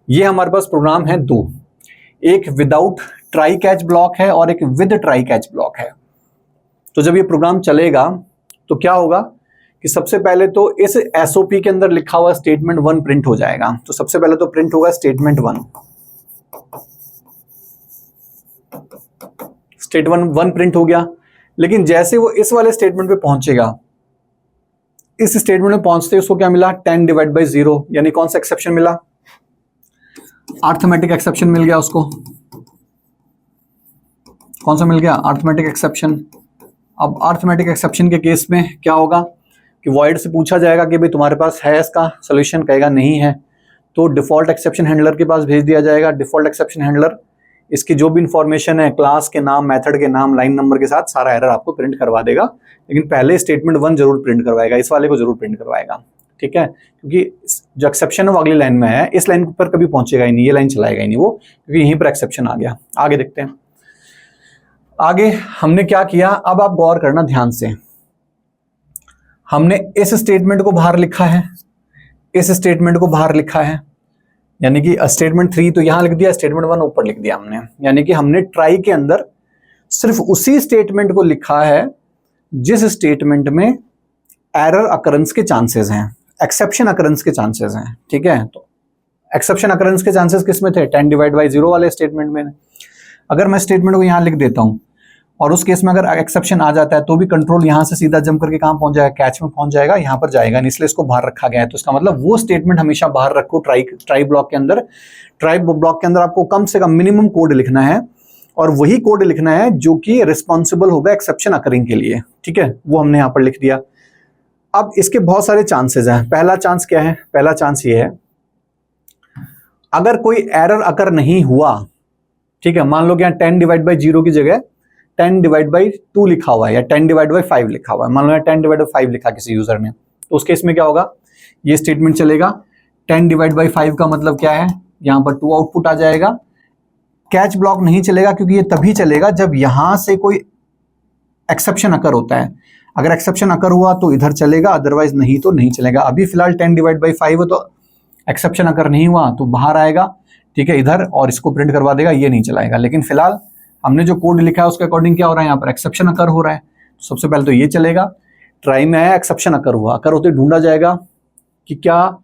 ये हमारे पास प्रोग्राम है दो, एक विदाउट ट्राई कैच ब्लॉक है और एक विद ट्राई कैच ब्लॉक है। तो जब ये प्रोग्राम चलेगा तो क्या होगा कि सबसे पहले तो इस एसओपी के अंदर लिखा हुआ स्टेटमेंट 1 प्रिंट हो जाएगा। तो सबसे पहले तो प्रिंट होगा स्टेटमेंट 1, स्टेटमेंट 1 प्रिंट हो गया। लेकिन जैसे वो इस वाले स्टेटमेंट पे पहुंचेगा, इस स्टेटमेंट में पहुंचते उसको क्या मिला? 10 डिवाइड बाई 0, यानी कौन सा एक्सेप्शन मिला? अर्थमेटिक एक्सेप्शन मिल गया उसको। कौन सा मिल गया? Arithmetic exception. अब अर्थमेटिक एक्सेप्शन के केस में क्या होगा कि वॉइड से पूछा जाएगा कि भाई तुम्हारे पास है इसका सोल्यूशन, कहेगा नहीं है, तो डिफॉल्ट एक्सेप्शन हैंडलर के पास भेज दिया जाएगा। डिफॉल्ट एक्सेप्शन हैंडलर इसकी जो भी इंफॉर्मेशन है, क्लास के नाम, मेथड के नाम, लाइन नंबर के साथ सारा एरर आपको प्रिंट करवा देगा। लेकिन पहले स्टेटमेंट 1 जरूर प्रिंट करवाएगा, इस वाले को जरूर प्रिंट करवाएगा। ठीक है, क्योंकि जो एक्सेप्शन है वो अगली लाइन में है, इस लाइन पर कभी पहुंचेगा ही नहीं, ये लाइन चलाएगा ही नहीं वो, क्योंकि यहीं पर एक्सेप्शन आ गया। आगे देखते हैं, आगे हमने क्या किया। अब आप गौर करना ध्यान से, हमने इस स्टेटमेंट को बाहर लिखा है, इस स्टेटमेंट को बाहर लिखा है, यानी कि स्टेटमेंट 3 तो यहां लिख दिया, स्टेटमेंट 1 ऊपर लिख दिया हमने। यानी कि हमने ट्राई के अंदर सिर्फ उसी स्टेटमेंट को लिखा है जिस स्टेटमेंट में एरर अकरेंस के चांसेस हैं, एक्सेप्शन अकरेंस के चांसेस हैं। ठीक है, तो एक्सेप्शन अकरेंस के चांसेस किस में थे? 10 डिवाइड बाई 0 वाले स्टेटमेंट में। अगर मैं स्टेटमेंट को यहां लिख देता हूं और उस केस में अगर एक्सेप्शन आ जाता है तो भी कंट्रोल यहां से सीधा जंप करके कहां पहुंच जाएगा? कैच में पहुंच जाएगा, यहां पर जाएगा नहीं, इसलिए इसको बाहर रखा गया है। तो इसका मतलब वो स्टेटमेंट हमेशा बाहर रखो ट्राई ब्लॉक के अंदर। ट्राई ब्लॉक के अंदर आपको कम से कम मिनिमम कोड लिखना है, और वही कोड लिखना है जो कि रिस्पॉन्सिबल होगा एक्सेप्शन अकरिंग के लिए। ठीक है, वो हमने यहां पर लिख दिया। अब इसके बहुत सारे चांसेस हैं। पहला चांस क्या है? पहला चांस ये है, अगर कोई एरर अकर नहीं हुआ, ठीक है, मान लो कि यहाँ 10 डिवाइड बाई 0 की जगह 10 डिवाइड बाई 2 लिखा हुआ है या 10 डिवाइड बाई 5 लिखा हुआ है, मान लो यहाँ 10 डिवाइड बाई 5 लिखा किसी यूजर ने, तो उस केस में क्या होगा? ये स्टेटमेंट चलेगा। 10 डिवाइड बाई 5 का मतलब क्या है? यहाँ पर 2 आउटपुट आ जाएगा, कैच ब्लॉक नहीं चलेगा, क्योंकि ये तभी चलेगा जब यहां से कोई एक्सेप्शन अकर होता है। अगर एक्सेप्शन अकर हुआ तो इधर चलेगा, अदरवाइज नहीं तो नहीं चलेगा। अभी फिलहाल 10/5 है तो एक्सेप्शन अकर नहीं हुआ तो बाहर आएगा, ठीक है, इधर, और इसको प्रिंट करवा देगा, ये नहीं चलाएगा। लेकिन फिलहाल हमने जो कोड लिखा है उसके अकॉर्डिंग क्या हो रहा है, यहाँ पर एक्सेप्शन अकर हो रहा है, तो सबसे पहले तो ये चलेगा। ट्राई में आया एक्सेप्शन अकर हुआ, अकर होते ढूंढा जाएगा कि क्या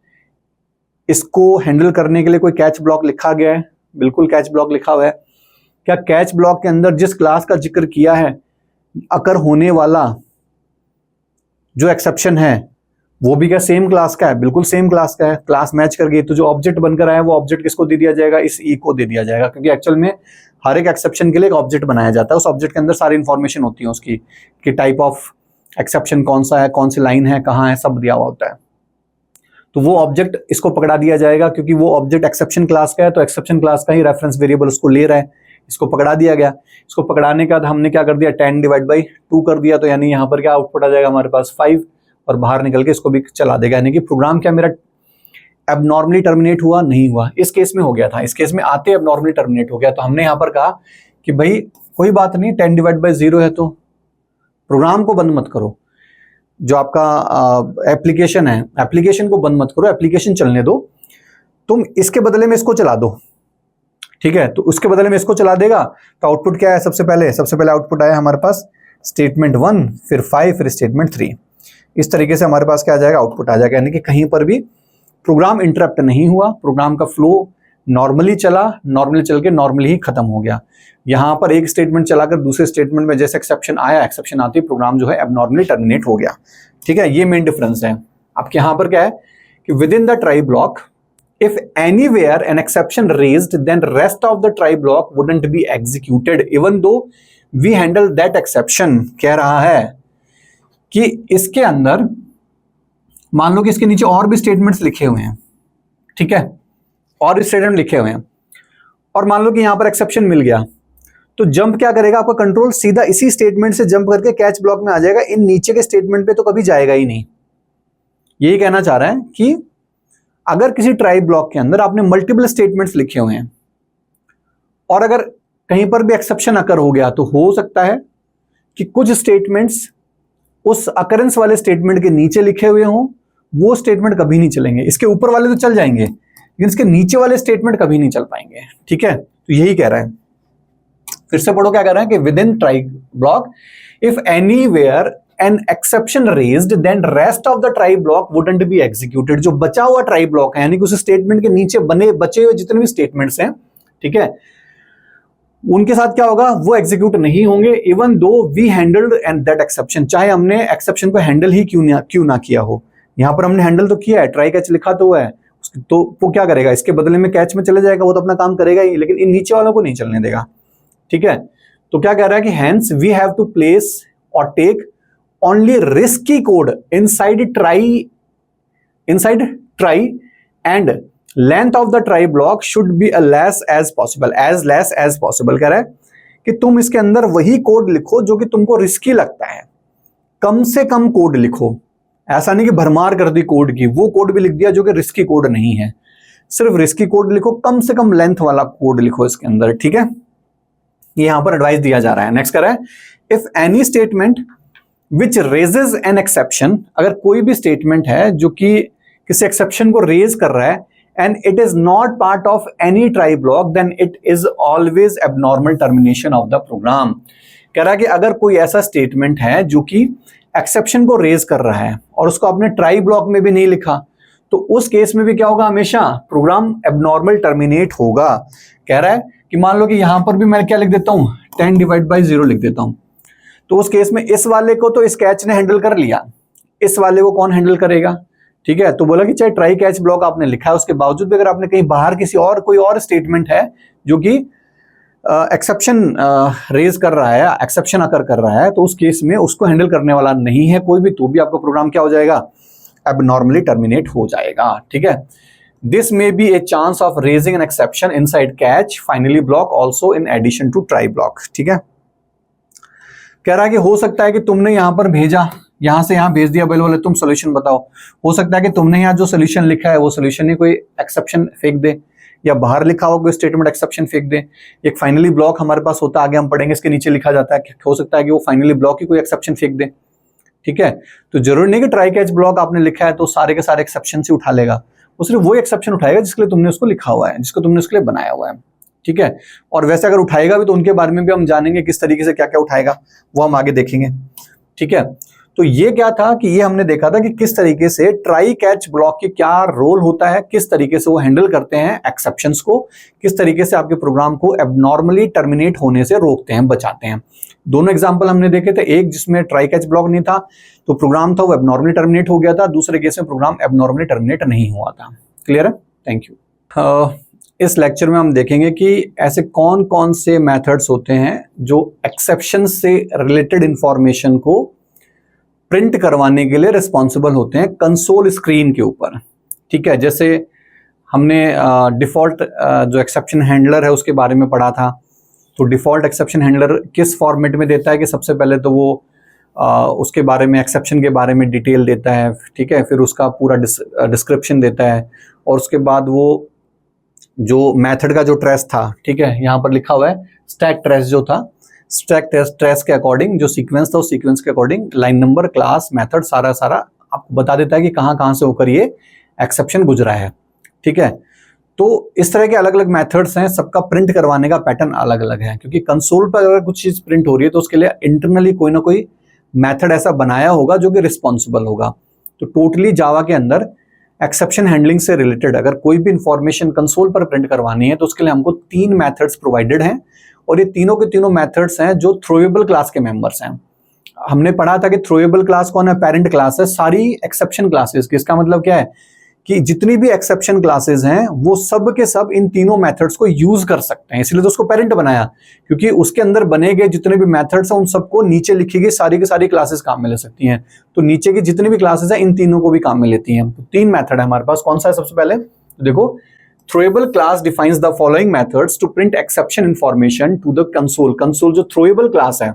इसको हैंडल करने के लिए कोई कैच ब्लॉक लिखा गया है। बिल्कुल कैच ब्लॉक लिखा हुआ है। क्या कैच ब्लॉक के अंदर जिस क्लास का जिक्र किया है, अकर होने वाला जो एक्सेप्शन है वो भी क्या सेम क्लास का है? बिल्कुल सेम क्लास का है। क्लास मैच कर गई तो जो ऑब्जेक्ट बनकर आया वो ऑब्जेक्ट किसको दे दिया जाएगा? इस ई को दे दिया जाएगा, क्योंकि एक्चुअल में हर एक एक्सेप्शन के लिए एक ऑब्जेक्ट बनाया जाता है। उस ऑब्जेक्ट के अंदर सारी इंफॉर्मेशन होती है उसकी, कि टाइप ऑफ एक्सेप्शन कौन सा है, कौन सी लाइन है, कहाँ है, सब दिया हुआ होता है। तो वो ऑब्जेक्ट इसको पकड़ा दिया जाएगा, क्योंकि वो ऑब्जेक्ट एक्सेप्शन क्लास का है, तो एक्सेप्शन क्लास का ही रेफरेंस वेरिएबल उसको ले रहा है, इसको पकड़ा दिया गया। इसको पकड़ाने के बाद हमने क्या कर दिया, 10/2 कर दिया, तो यानी यहाँ पर क्या आउटपुट आ जाएगा हमारे पास 5, और बाहर निकल के इसको भी चला देगा। यानी कि प्रोग्राम क्या मेरा एबनॉर्मली टर्मिनेट हुआ? नहीं हुआ। इस केस में हो गया था, इस केस में आते एबनॉर्मली टर्मिनेट हो गया। तो हमने यहाँ पर कहा कि भाई कोई बात नहीं, 10/0 है तो प्रोग्राम को बंद मत करो, जो आपका एप्लीकेशन है, एप्लीकेशन को बंद मत करो, एप्लीकेशन चलने दो, तुम इसके बदले में इसको चला दो, ठीक है। तो उसके बदले में इसको चला देगा, तो आउटपुट क्या है? सबसे पहले आउटपुट आया हमारे पास स्टेटमेंट 1, फिर 5, फिर स्टेटमेंट 3। इस तरीके से हमारे पास क्या आ जाएगा, आउटपुट आ जाएगा। यानी कि कहीं पर भी प्रोग्राम इंटरप्ट नहीं हुआ, प्रोग्राम का फ्लो नॉर्मली चला, नॉर्मली चल के नॉर्मली ही खत्म हो गया। यहां पर एक स्टेटमेंट चलाकर दूसरे स्टेटमेंट में जैसे एक्सेप्शन आया, एक्सेप्शन आते ही प्रोग्राम जो है एबनॉर्मली टर्मिनेट हो गया, ठीक है। ये मेन डिफरेंस है। अब यहां पर क्या है कि with in the try block, if anywhere an exception raised, then rest of the try block wouldn't be executed even though we handle that exception। कह रहा है कि इसके अंदर मान लो कि इसके नीचे और भी स्टेटमेंट्स लिखे हुए हैं, ठीक है, और स्टेटमेंट लिखे हुए हैं, और मान लो कि यहां पर एक्सेप्शन मिल गया, तो जंप क्या करेगा आपका कंट्रोल? सीधा इसी स्टेटमेंट से जंप करके कैच ब्लॉक में आ जाएगा, इन नीचे के स्टेटमेंट पे तो कभी जाएगा ही नहीं। यही कहना चाह रहा है कि अगर किसी ट्राई ब्लॉक के अंदर आपने मल्टीपल स्टेटमेंट्स लिखे हुए हैं और अगर कहीं पर भी एक्सेप्शन अकर हो गया, तो हो सकता है कि कुछ स्टेटमेंट्स उस अकरेंस वाले स्टेटमेंट के नीचे लिखे हुए हों, वो स्टेटमेंट कभी नहीं चलेंगे। इसके ऊपर वाले तो चल जाएंगे, लेकिन इसके नीचे वाले स्टेटमेंट कभी नहीं चल पाएंगे, ठीक है। तो यही कह रहा है, फिर से पढ़ो क्या कह रहा है कि with in try block if anywhere an exception raised, then rest of the try block wouldn't be executed। जो बचा हुआ ट्राई ब्लॉक है, यानी कि उस स्टेटमेंट के नीचे बचे हुए जितने भी स्टेटमेंट्स हैं, ठीक है, उनके साथ क्या होगा, वो एग्जीक्यूट नहीं होंगे, even though we handled and that exception, चाहे हमने एक्सेप्शन को हैंडल ही क्यों ना किया हो। यहां पर हमने हैंडल तो किया है, ट्राई कैच लिखा तो हुआ है, तो वो क्या करेगा, इसके बदले में कैच में चले जाएगा, वो तो अपना काम करेगा ही, लेकिन इन नीचे वालों को नहीं चलने देगा, ठीक है। तो क्या कह रहा है कि hence we have to place or take only risky code inside try and length of the try block should be as less as possible। कह रहा है कि तुम इसके अंदर वही कोड लिखो जो कि तुमको रिस्की लगता है, कम से कम कोड लिखो। ऐसा नहीं कि भरमार कर दी कोड की, वो कोड भी लिख दिया जो कि रिस्की कोड नहीं है। सिर्फ रिस्की कोड लिखो, कम से कम लेंथ वाला कोड लिखो इसके अंदर, ठीक है। ये यहां पर एडवाइस दिया जा रहा है। नेक्स्ट कर रहा है, if any statement which raises an exception, अगर कोई भी स्टेटमेंट है जो कि किसी एक्सेप्शन को रेज कर रहा है and it is not part of any try block, then it is always abnormal termination of the program. कह रहा है कि अगर कोई ऐसा स्टेटमेंट है जो कि एक्सेप्शन को रेज कर रहा है और उसको आपने ट्राई ब्लॉक में भी नहीं लिखा, तो उस केस में भी क्या होगा, हमेशा प्रोग्राम एबनॉर्मल टर्मिनेट होगा। कह रहा है कि मान लो कि यहां पर भी मैं क्या लिख देता हूं, 10/0 लिख देता हूं, तो उस केस में इस वाले को तो इस कैच ने हैंडल कर लिया, इस वाले को कौन हैंडल करेगा, ठीक है। तो बोला कि चाहे ट्राई कैच ब्लॉक आपने लिखा है, उसके बावजूद भी अगर आपने कहीं बाहर किसी और कोई और स्टेटमेंट है जो कि एक्सेप्शन रेज कर रहा है, एक्सेप्शन अकर कर रहा है, तो उस केस में उसको हैंडल करने वाला नहीं है कोई भी, तो भी आपका प्रोग्राम क्या हो जाएगा, एबनॉर्मली टर्मिनेट हो जाएगा, ठीक है। This may be a chance of raising an exception inside catch finally block also in addition to try block, ठीक है। कह रहा है कि हो सकता है कि तुमने यहां पर भेजा, यहां से यहां भेज दिया, बोले तुम सोल्यूशन बताओ, हो सकता है कि तुमने यहां जो सोल्यूशन लिखा है वो सोल्यूशन ही कोई एक्सेप्शन फेंक दे, या बाहर लिखा हुआ कोई स्टेटमेंट एक्सेप्शन फेंक दे। एक फाइनली ब्लॉक हमारे पास होता है, आगे हम पढ़ेंगे, इसके नीचे लिखा जाता है कि हो सकता है कि वो फाइनली ब्लॉक ही कोई एक्सेप्शन फेंक दे। ठीक है, तो जरूरी नहीं कि ट्राई कैच ब्लॉक आपने लिखा है तो सारे के सारे एक्सेप्शन से उठा लेगा, वो सिर्फ वो एक्सेप्शन उठाएगा जिसके लिए तुमने उसको लिखा हुआ है, जिसको तुमने उसके लिए बनाया हुआ है। ठीक है, और वैसे अगर उठाएगा भी तो उनके बारे में भी हम जानेंगे किस तरीके से क्या क्या उठाएगा, वो हम आगे देखेंगे। ठीक है, तो ये क्या था कि ये हमने देखा था कि किस तरीके से ट्राई कैच ब्लॉक की क्या रोल होता है, किस तरीके से वो हैंडल करते हैं एक्सेप्शंस को, किस तरीके से आपके प्रोग्राम को एबनॉर्मली टर्मिनेट होने से रोकते हैं, बचाते हैं। दोनों एग्जांपल हमने देखे थे, एक जिसमें ट्राई कैच ब्लॉक नहीं था तो प्रोग्राम था वो एबनॉर्मली टर्मिनेट हो गया था, दूसरे केस में प्रोग्राम एबनॉर्मली टर्मिनेट नहीं हुआ था। क्लियर है? Thank you. इस लेक्चर में हम देखेंगे कि ऐसे कौन कौन से मेथड्स होते हैं जो एक्सेप्शन से रिलेटेड इंफॉर्मेशन को प्रिंट करवाने के लिए रिस्पॉन्सिबल होते हैं कंसोल स्क्रीन के ऊपर। ठीक है, जैसे हमने डिफॉल्ट जो एक्सेप्शन हैंडलर है उसके बारे में पढ़ा था। तो डिफॉल्ट एक्सेप्शन हैंडलर किस फॉर्मेट में देता है कि सबसे पहले तो वो उसके बारे में, एक्सेप्शन के बारे में डिटेल देता है। ठीक है, फिर उसका पूरा डिस्क्रिप्शन देता है, और उसके बाद वो जो मेथड का जो ट्रेस था, ठीक है, यहाँ पर लिखा हुआ है स्टैक ट्रेस जो था, स्टैक ट्रेस के अकॉर्डिंग जो सीक्वेंस था उस सीक्वेंस के according line number, class, method सारा आपको बता देता है कि कहाँ कहाँ से होकर ये एक्सेप्शन गुजरा है। ठीक है, तो इस तरह के अलग अलग मेथड्स हैं, सबका प्रिंट करवाने का पैटर्न अलग अलग है, क्योंकि कंसोल पर अगर कुछ चीज़ प्रिंट हो रही है तो उसके लिए इंटरनली कोई ना कोई मेथड ऐसा बनाया होगा जो कि रिस्पॉन्सिबल होगा। तो टोटली जावा के अंदर एक्सेप्शन हैंडलिंग से रिलेटेड अगर कोई भी इंफॉर्मेशन कंसोल पर प्रिंट करवानी है तो उसके लिए हमको 3 मेथड्स प्रोवाइडेड हैं, और ये तीनों के तीनों मेथड्स हैं जो थ्रोएबल क्लास के मेंबर्स हैं। हमने पढ़ा था कि थ्रोएबल क्लास कौन है? पेरेंट क्लास है सारी एक्सेप्शन क्लासेस की। इसका मतलब क्या है कि जितनी भी एक्सेप्शन क्लासेस हैं वो सब के सब इन तीनों मेथड्स को यूज कर सकते हैं, इसलिए तो उसको पेरेंट बनाया, क्योंकि उसके अंदर बने गए जितने भी मेथड्स हैं उन सबको नीचे लिखी गई सारी की सारी क्लासेस काम में ले सकती हैं। तो नीचे की जितनी भी क्लासेस हैं इन तीनों को भी काम में लेती हैं। तो 3 मेथड है हमारे पास। कौन सा है? सबसे पहले तो देखो, throwable class defines the following methods to print exception information to the console. Console जो थ्रोएबल क्लास है,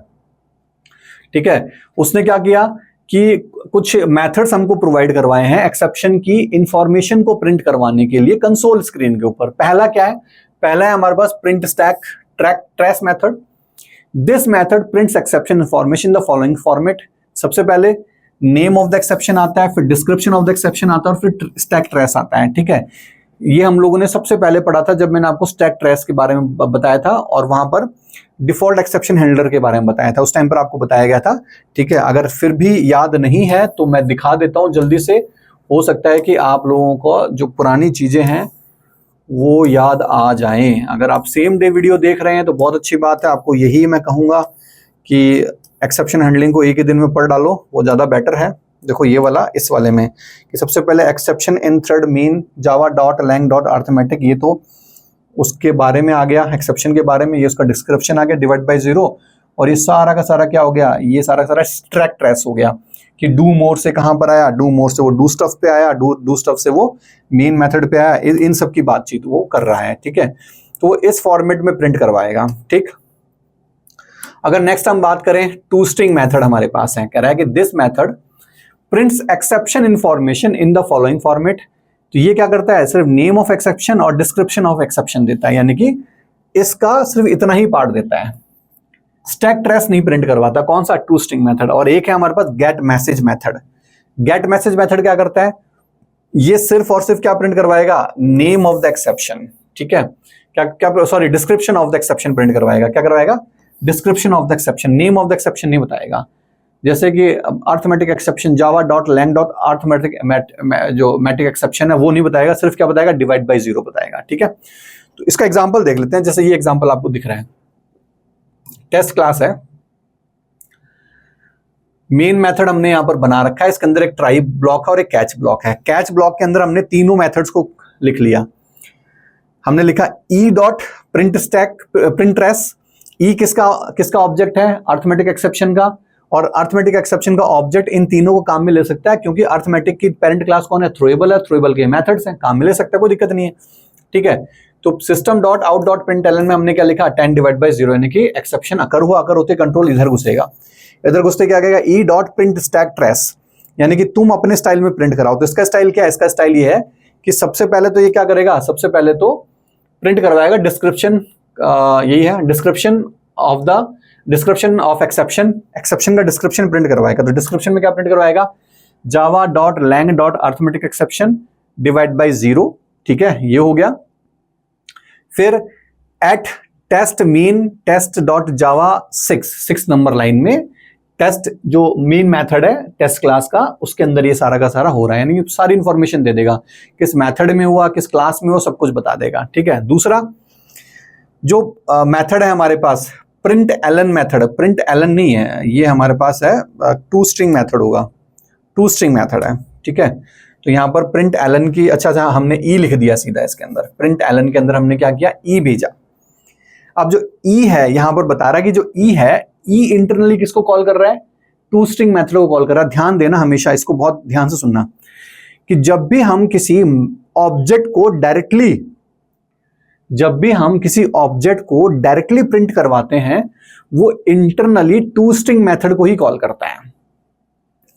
ठीक है, उसने क्या किया कि कुछ मेथड्स हमको प्रोवाइड करवाए हैं एक्सेप्शन की इंफॉर्मेशन को प्रिंट करवाने के लिए कंसोल स्क्रीन के ऊपर। पहला क्या है? पहला है हमारे पास print stack trace method. This method prints exception information the following format. सबसे पहले नेम ऑफ द एक्सेप्शन आता है, फिर डिस्क्रिप्शन ऑफ द एक्सेप्शन आता है, और फिर स्टैक ट्रेस आता है। ठीक है, ये हम लोगों ने सबसे पहले पढ़ा था जब मैंने आपको स्टैक ट्रेस के बारे में बताया था, और वहां पर डिफॉल्ट एक्सेप्शन हैंडलर के बारे में बताया था, उस टाइम पर आपको बताया गया था। ठीक है, अगर फिर भी याद नहीं है तो मैं दिखा देता हूं जल्दी से, हो सकता है कि आप लोगों को जो पुरानी चीजें हैं वो याद आ जाएं। अगर आप सेम डे वीडियो देख रहे हैं तो बहुत अच्छी बात है, आपको यही मैं कहूंगा कि एक्सेप्शन हैंडलिंग को एक ही दिन में पढ़ डालो, वो ज्यादा बेटर है। देखो ये वाला, इस वाले में कि सबसे पहले exception in thread main Java dot lang dot arithmetic, ये तो उसके बारे में आ गया, एक्सेप्शन के बारे में। ये उसका डिस्क्रिप्शन आ गया, डिवाइड बाय 0, और ये सारा का सारा क्या हो गया? ये सारा का सारा स्टैक ट्रेस हो गया कि डू मोर से कहां पर आया, डू मोर से वो डू स्टफ पे आया, डू स्टफ से वो मेन मेथड पे आया, इन सब की बातचीत वो कर रहा है। ठीक है, तो इस फॉर्मेट में प्रिंट करवाएगा। ठीक, अगर नेक्स्ट हम बात करें टू स्ट्रिंग मेथड हमारे पास है, कह रहा है कि this method prints exception information in the following format. तो ये क्या करता है? सिर्फ नेम ऑफ एक्सेप्शन और डिस्क्रिप्शन ऑफ एक्सेप्शन देता है, यानी कि इसका सिर्फ इतना ही पार्ट देता है, स्टैक ट्रेस नहीं प्रिंट करवाता। कौन सा? To string method. और एक है हमारे पास get message method. Get message method क्या करता है? ये सिर्फ और सिर्फ क्या प्रिंट करवाएगा? Name of the exception. ठीक है, क्या sorry, description of the exception print करवाएगा। क्या करवाएगा? Description of the exception, name of the exception नहीं बताएगा। जैसे कि arithmetic exception Java dot lang dot arithmetic जो मैटिक एक्सेप्शन है वो नहीं बताएगा, सिर्फ क्या बताएगा? डिवाइड बाय 0 बताएगा। ठीक है, तो इसका एग्जांपल देख लेते हैं। जैसे ये एग्जांपल आपको दिख रहा है, टेस्ट क्लास है, मेन मेथड हमने यहां पर बना रखा है, इसके अंदर एक ट्राई ब्लॉक है और एक कैच ब्लॉक है। कैच ब्लॉक के अंदर हमने तीनों मेथड्स को लिख लिया। हमने लिखा e dot print stack print trace. E किसका ऑब्जेक्ट है? अर्थमेटिक एक्सेप्शन का, और अर्थमेटिक एक्सेप्शन का ऑब्जेक्ट इन तीनों को काम में ले सकता है, क्योंकि अर्थमेटिक की पेरेंट क्लास कौन है? थ्रोएबल है, थ्रोएबल के मेथड्स हैं, काम में ले सकता है, कोई दिक्कत नहीं है। ठीक है, तो system dot out dot println में हमने क्या लिखा? 10 डिवाइड बाय 0, यानी कि एक्सेप्शन अकर होते कंट्रोल इधर घुसेगा, इधर घुसते क्या कहेगा? ई डॉट प्रिंट स्टैक ट्रेस, यानी कि तुम अपने स्टाइल में प्रिंट कराओ। तो इसका स्टाइल क्या है? इसका स्टाइल ये है कि सबसे पहले तो ये क्या करेगा? सबसे पहले तो प्रिंट करवाएगा डिस्क्रिप्शन, यही है डिस्क्रिप्शन ऑफ एक्सेप्शन का डिस्क्रिप्शन प्रिंट करवाएगा। तो डिस्क्रिप्शन में क्या प्रिंट करवाएगा, java.lang.arithmetic_exception डिवाइड बाई 0, ठीक है, ये हो गया। फिर at test main test dot Java 6 number line में टेस्ट जो मेन मेथड है टेस्ट क्लास का, उसके अंदर ये सारा का सारा हो रहा है, यानी सारी इंफॉर्मेशन दे देगा, किस मेथड में हुआ, किस क्लास में हुआ, सब कुछ बता देगा, ठीक है। दूसरा जो मेथड है हमारे पास print Elon method, print LN नहीं है ये, हमारे पास है टू स्ट्रिंग मेथड होगा, टू स्ट्रिंग मेथड है, ठीक है। तो यहाँ पर प्रिंट एलन की, अच्छा हमने ई लिख दिया सीधा इसके अंदर, प्रिंट एलन के अंदर हमने क्या किया, ई भेजा। अब जो ई है यहाँ पर बता रहा है कि जो ई है, ई इंटरनली किसको कॉल कर रहा है, टू स्ट्रिंग मेथड को कॉल कर रहा है। ध्यान देना हमेशा, इसको बहुत ध्यान से सुनना कि जब भी हम किसी ऑब्जेक्ट को डायरेक्टली प्रिंट करवाते हैं, वो इंटरनली टू स्ट्रिंग मेथड को ही कॉल करता है।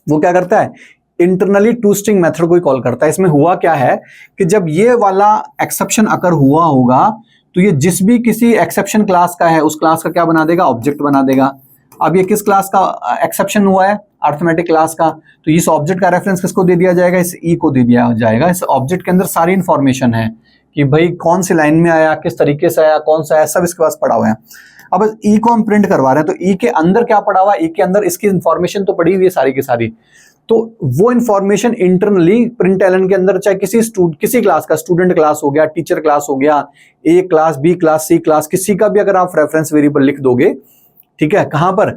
वो क्या करता है, इंटरनली टू स्ट्रिंग मेथड को ही कॉल करता है। इसमें हुआ क्या है कि जब ये वाला एक्सेप्शन अकर हुआ होगा तो ये जिस भी किसी एक्सेप्शन क्लास का है, उस क्लास का क्या बना देगा, ऑब्जेक्ट बना देगा। अब ये किस क्लास का एक्सेप्शन हुआ है, अरिथमेटिक क्लास का, तो इस ऑब्जेक्ट का रेफरेंस किसको दे दिया जाएगा, इस ई को दे दिया जाएगा। इस ऑब्जेक्ट के अंदर सारी इंफॉर्मेशन है कि भाई कौन सी लाइन में आया, किस तरीके से आया, कौन सा आया, सब इसके पास पड़ा हुआ है। अब ई को हम प्रिंट करवा रहे हैं, तो ई के अंदर क्या पड़ा हुआ है, ई के अंदर इसकी इंफॉर्मेशन तो पड़ी हुई है सारी की सारी, तो वो इंफॉर्मेशन इंटरनली प्रिंट एलन के अंदर, चाहे किसी क्लास का, स्टूडेंट क्लास हो गया, टीचर क्लास हो गया, ए क्लास, बी क्लास, सी क्लास, किसी का भी अगर आप रेफरेंस वेरिएबल लिख दोगे, ठीक है, कहां पर,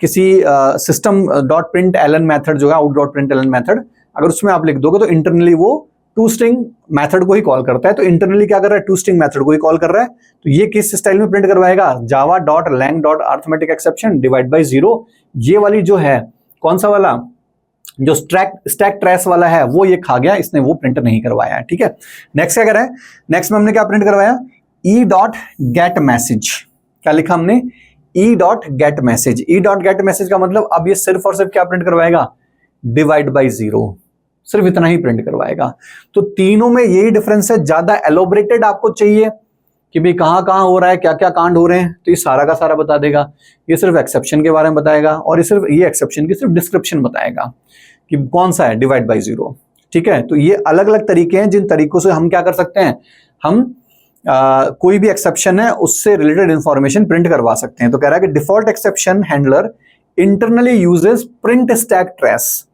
किसी system dot print Elon method जो है, out dot print Elon method, अगर उसमें आप लिख दोगे तो इंटरनली वो टू स्ट्रिंग मेथड को ही कॉल करता है। तो इंटरनली क्या कर रहा है, टू स्ट्रिंग मेथड को ही कॉल कर रहा है। तो ये किस स्टाइल में प्रिंट करवाएगा, java.lang.arithmetic_exception डिवाइड बाई 0। ये वाली जो है, कौन सा वाला, जो स्टैक ट्रेस वाला है, वो ये खा गया, इसने वो प्रिंट नहीं करवाया है, ठीक है। नेक्स्ट क्या करें, नेक्स्ट में हमने क्या प्रिंट करवाया, e.getMessage, क्या लिखा हमने, e.getMessage। e.getMessage का मतलब अब ये सिर्फ और सिर्फ क्या प्रिंट करवाएगा, डिवाइड बाई 0, सिर्फ इतना ही प्रिंट करवाएगा। तो तीनों में यही डिफरेंस है। ज्यादा एलोबरेटेड आपको चाहिए कि भाई कहां कहां हो रहा है, क्या क्या कांड हो रहे हैं, तो ये सारा का सारा बता देगा। ये सिर्फ एक्सेप्शन के बारे में बताएगा, और ये सिर्फ ये एक्सेप्शन की सिर्फ डिस्क्रिप्शन बताएगा कि कौन सा है, डिवाइड बाई 0, ठीक है। तो ये अलग अलग तरीके हैं जिन तरीकों से हम क्या कर सकते हैं, हम कोई भी एक्सेप्शन है उससे रिलेटेड इंफॉर्मेशन प्रिंट करवा सकते हैं। तो कह रहा है कि default exception handler internally uses print stack trace.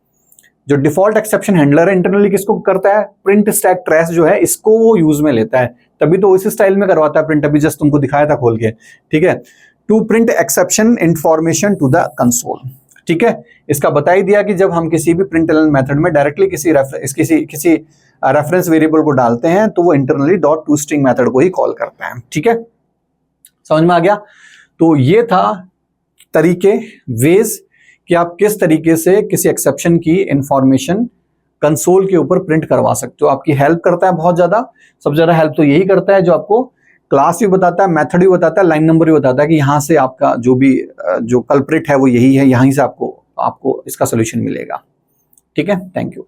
जो डिफॉल्ट एक्सेप्शन हैंडलर है इंटरनली किसको करता है, प्रिंट स्टैक ट्रेस जो है, इसको वो यूज में लेता है, तभी तो इस स्टाइल में करवाता है प्रिंट, अभी जस्ट तुमको दिखाया था खोल के, ठीक है। To print exception information to the console, ठीक है। इसका बता ही दिया कि जब हम किसी भी प्रिंट एलन मेथड में डायरेक्टली किसी रेफरेंस वेरिएबल को डालते हैं तो वो internally dot to string method को ही कॉल करता है, ठीक है। समझ में आ गया। तो ये था तरीके, वेज कि आप किस तरीके से किसी एक्सेप्शन की इंफॉर्मेशन कंसोल के ऊपर प्रिंट करवा सकते हो। आपकी हेल्प करता है बहुत ज्यादा, सबसे ज्यादा हेल्प तो यही करता है जो आपको क्लास भी बताता है, मेथड भी बताता है, लाइन नंबर भी बताता है कि यहाँ से आपका जो भी जो कल्प्रिट है वो यही है, यहीं से आपको इसका सोल्यूशन मिलेगा, ठीक है। Thank you.